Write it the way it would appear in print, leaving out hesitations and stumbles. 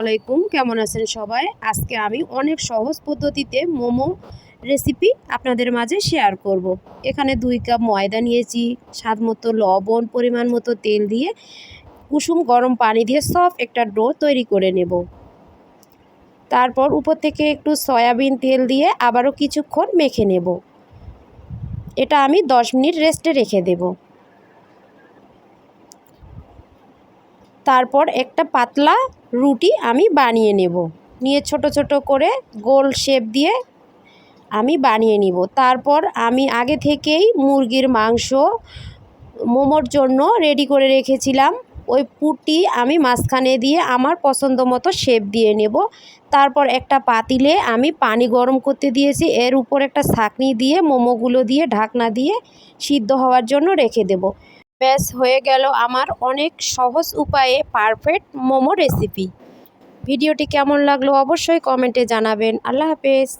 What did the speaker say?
আসসালামাইকুম, কেমন আছেন সবাই? আজকে আমি অনেক সহজ পদ্ধতিতে মোমো রেসিপি আপনাদের মাঝে শেয়ার করব। এখানে 2 কাপ ময়দা নিয়েছি, স্বাদ মতো লবণ, পরিমাণ মতো তেল দিয়ে কুসুম গরম পানি দিয়ে সফট একটা ডো তৈরি করে নেব। তারপর উপর থেকে একটু সয়াবিন তেল দিয়ে আবারও কিছুক্ষণ মেখে নেব। এটা আমি 10 মিনিট রেস্টে রেখে দেব। তারপর একটা পাতলা রুটি আমি বানিয়ে নেব। নিয়ে ছোট ছোট করে গোল শেপ দিয়ে আমি বানিয়ে নিব। তারপর আমি আগে থেকেই মুরগির মাংস মোমোর জন্য রেডি করে রেখেছিলাম। ওই পুরটি আমি মাঝখানে দিয়ে আমার পছন্দ মতো শেপ দিয়ে নেব। তারপর একটা পাতিলে আমি পানি গরম করতে দিয়েছি, এর উপর একটা ছাঁকনি দিয়ে মোমোগুলো দিয়ে ঢাকনা দিয়ে সিদ্ধ হওয়ার জন্য রেখে দেব। ব্যাস হয়ে গেল আমার অনেক সহজ উপায়ে পারফেক্ট মোমো রেসিপি। ভিডিওটি কেমন লাগলো অবশ্যই কমেন্টে জানাবেন। আল্লাহ হাফেজ।